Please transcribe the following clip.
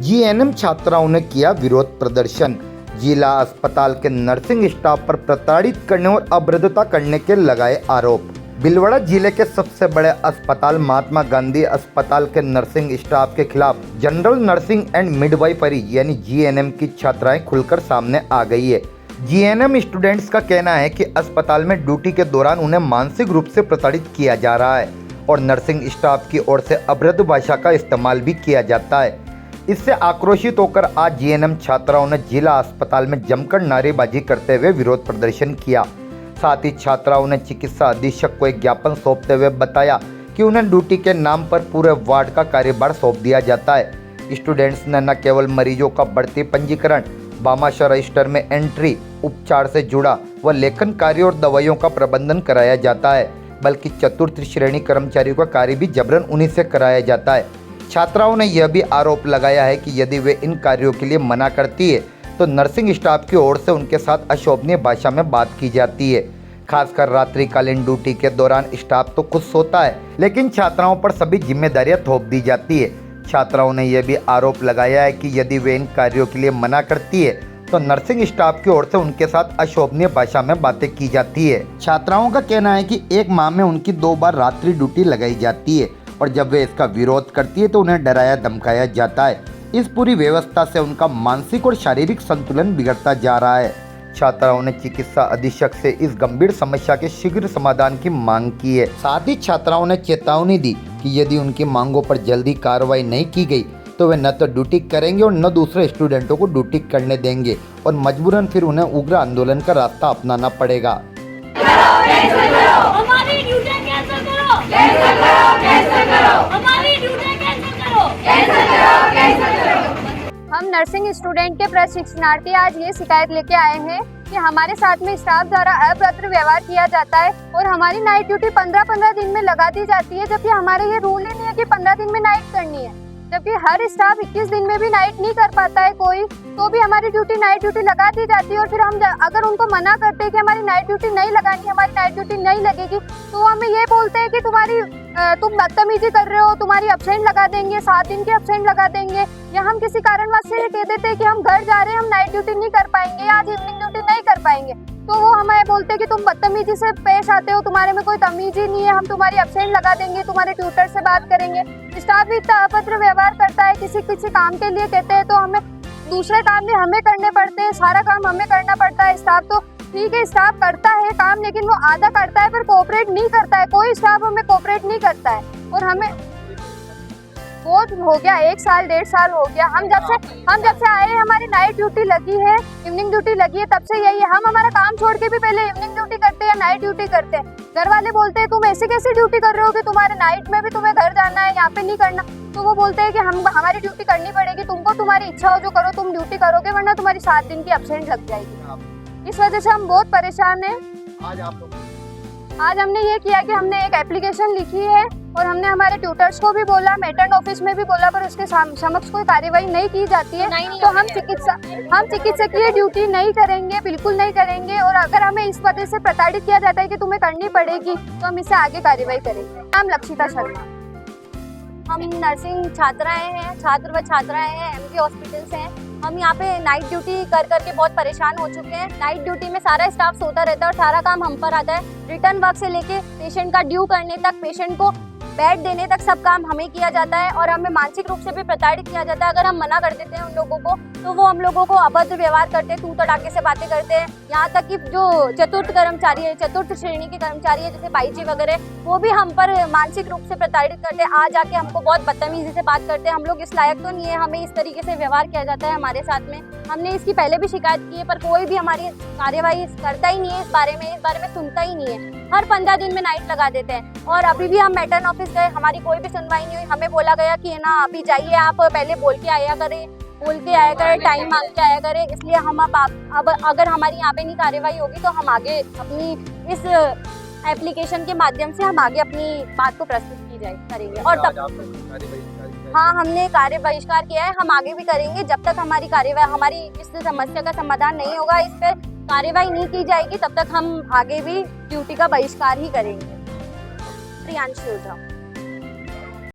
GNM छात्राओं ने किया विरोध प्रदर्शन। जिला अस्पताल के नर्सिंग स्टाफ पर प्रताड़ित करने और अभद्रता करने के लगाए आरोप। भीलवाड़ा जिले के सबसे बड़े अस्पताल महात्मा गांधी अस्पताल के नर्सिंग स्टाफ के खिलाफ जनरल नर्सिंग एंड मिडवाइफरी यानी जीएनएम की छात्राएं खुलकर सामने आ गई है। जीएनएम स्टूडेंट्स का कहना है कि अस्पताल में ड्यूटी के दौरान उन्हें मानसिक रूप से प्रताड़ित किया जा रहा है और नर्सिंग स्टाफ की ओर से अभद्र भाषा का इस्तेमाल भी किया जाता है। इससे आक्रोशित होकर आज जीएनएम छात्राओं ने जिला अस्पताल में जमकर नारेबाजी करते हुए विरोध प्रदर्शन किया। साथ ही छात्राओं ने चिकित्सा अधीक्षक को एक ज्ञापन सौंपते हुए बताया कि उन्हें ड्यूटी के नाम पर पूरे वार्ड का कार्यभार सौंप दिया जाता है। स्टूडेंट्स ने न केवल मरीजों का बढ़ती पंजीकरण, भामाशाह रजिस्टर में एंट्री, उपचार से जुड़ा व लेखन कार्य और दवाइयों का प्रबंधन कराया जाता है, बल्कि चतुर्थ श्रेणी कर्मचारियों का कार्य भी जबरन उन्हीं से कराया जाता है। छात्राओं ने यह भी आरोप लगाया है कि यदि वे इन कार्यों के लिए मना करती है तो नर्सिंग स्टाफ की ओर से उनके साथ अशोभनीय भाषा में बात की जाती है। खासकर रात्रिकालीन ड्यूटी के दौरान स्टाफ तो खुद सोता है, लेकिन छात्राओं पर सभी जिम्मेदारियां थोप दी जाती है। छात्राओं ने यह भी आरोप लगाया है कि यदि वे इन कार्यों के लिए मना करती है तो नर्सिंग स्टाफ की ओर से उनके साथ अशोभनीय भाषा में बातें की जाती है। छात्राओं का कहना है कि एक माह में उनकी 2 बार रात्रि ड्यूटी लगाई जाती है और जब वे इसका विरोध करती है तो उन्हें डराया धमकाया जाता है। इस पूरी व्यवस्था से उनका मानसिक और शारीरिक संतुलन बिगड़ता जा रहा है। छात्राओं ने चिकित्सा अधीक्षक से इस गंभीर समस्या के शीघ्र समाधान की मांग की है। साथ ही छात्राओं ने चेतावनी दी कि यदि उनकी मांगों पर जल्दी कार्रवाई नहीं की गई तो वे न तो ड्यूटी करेंगे और न दूसरे स्टूडेंटों को ड्यूटी करने देंगे और मजबूरन फिर उन्हें उग्र आंदोलन का रास्ता अपनाना पड़ेगा। हमारी ड्यूटी कैंसिल करो, कैंसिल करो, कैंसिल करो, हमारी ड्यूटी कैंसिल करो, कैंसिल करो, कैंसिल करो। हम नर्सिंग स्टूडेंट के प्रशिक्षणार्थी आज ये शिकायत लेके आए हैं कि हमारे साथ में स्टाफ द्वारा अभद्र व्यवहार किया जाता है और हमारी नाइट ड्यूटी 15-15 दिन में लगा दी जाती है, जबकि हमारे ये रूल ही नहीं है कि 15 दिन में नाइट करनी है। जबकि हर स्टाफ 21 दिन में भी नाइट नहीं कर पाता है कोई, तो भी हमारी ड्यूटी नाइट ड्यूटी लगा दी जाती है। और फिर हम अगर उनको मना करते हैं कि हमारी नाइट ड्यूटी नहीं लगानी, हमारी नाइट ड्यूटी नहीं लगेगी, तो हमें ये बोलते हैं कि तुम बदतमीजी कर रहे हो, तुम्हारी एब्सेंट लगा देंगे, 7 दिन की एब्सेंट लगा देंगे, या हम किसी कारणवश से कह देते हैं कि हम घर जा रहे हैं, हम नाइट ड्यूटी नहीं कर पाएंगे या आज इवनिंग ड्यूटी नहीं कर पाएंगे, तो वो हमें बोलते हैं कि तुम बदतमीजी से पेश आते हो, तुम्हारे में कोई तमीज ही नहीं है, हम तुम्हारी एब्सेंट लगा देंगे, तुम्हारे ट्यूटर से बात करेंगे। स्टाफ भी इतना अभद्र व्यवहार करता है, किसी काम के लिए कहते हैं तो हमें दूसरे काम भी हमें करने पड़ते हैं, सारा काम हमें करना पड़ता है। स्टाफ तो ठीक है, स्टाफ करता है काम, लेकिन वो आधा करता है फिर कोऑपरेट नहीं करता है, कोई स्टाफ हमें कोऑपरेट नहीं करता है। और हमें बहुत हो गया, 1 साल 1.5 साल हो गया, हम जब से आए हमारी नाइट ड्यूटी लगी है, इवनिंग ड्यूटी लगी है, तब से यही है। हम हमारा काम छोड़ के भी पहले इवनिंग ड्यूटी करते हैं या नाइट ड्यूटी करते हैं। घर वाले बोलते हैं तुम ऐसे कैसे ड्यूटी कर रहे हो कि तुम्हारे नाइट में भी तुम्हें घर जाना है, यहाँ पे नहीं करना, तो वो बोलते हैं कि हमारी ड्यूटी करनी पड़ेगी, तुमको तुम्हारी इच्छा हो जो करो, तुम ड्यूटी करोगे वरना तुम्हारी 7 दिन की एब्सेंट लग जाएगी। इस वजह से हम बहुत परेशान हैं। आज हमने ये किया कि हमने एक एप्लीकेशन लिखी है और हमने हमारे ट्यूटर्स को भी बोला, मेटर्न ऑफिस में भी बोला, पर उसके समक्ष कोई कार्यवाही नहीं की जाती है। तो हम चिकित्सकीय ड्यूटी नहीं करेंगे, बिल्कुल नहीं करेंगे। और अगर हमें इस वजह से प्रताड़ित किया जाता है कि तुम्हें करनी पड़ेगी, तो हम इससे आगे कार्यवाही करेंगे। नाम लक्षिता शर्मा। हम नर्सिंग छात्राएं हैं, छात्र व छात्राएं हैं, एमके हॉस्पिटल से हैं। हम यहाँ पे नाइट ड्यूटी कर करके बहुत परेशान हो चुके हैं। नाइट ड्यूटी में सारा स्टाफ सोता रहता है और सारा काम हम पर आता है। रिटर्न वर्क से लेके पेशेंट का ड्यू करने तक, पेशेंट को बेड देने तक सब काम हमें किया जाता है और हमें मानसिक रूप से भी प्रताड़ित किया जाता है। अगर हम मना कर देते हैं उन लोगों को तो वो हम लोगों को अभद्र व्यवहार करते हैं, तू तड़ाके से बातें करते हैं। यहाँ तक कि जो चतुर्थ कर्मचारी है, चतुर्थ श्रेणी के कर्मचारी है, जैसे बाईजी वगैरह, वो भी हम पर मानसिक रूप से प्रताड़ित करते हैं। आ जाके हमको बहुत बदतमीजी से बात करते हैं। हम लोग इस लायक तो नहीं है, हमें इस तरीके से व्यवहार किया जाता है हमारे साथ में। हमने इसकी पहले भी शिकायत की है, पर कोई भी हमारी कार्यवाही करता ही नहीं है, इस बारे में सुनता ही नहीं है। हर 15 दिन में नाइट लगा देते हैं। और अभी भी हम मेटर्न ऑफिस गए, हमारी कोई भी सुनवाई नहीं हुई। हमें बोला गया कि ना अभी जाइए, आप पहले बोल के आया करें, टाइम मांग के आया करें। इसलिए हम अब अगर हमारी यहाँ पे नहीं कार्यवाही होगी तो हम आगे अपनी इस एप्लीकेशन के माध्यम से हम आगे अपनी बात को प्रस्तुत करेंगे। और तब हाँ, हमने कार्य बहिष्कार किया है, हम आगे भी करेंगे जब तक हमारी कार्यवाही, हमारी इस समस्या का समाधान नहीं होगा, इस पर कार्यवाही नहीं की जाएगी, तब तक हम आगे भी ड्यूटी का बहिष्कार ही करेंगे। प्रियांशु ओझा।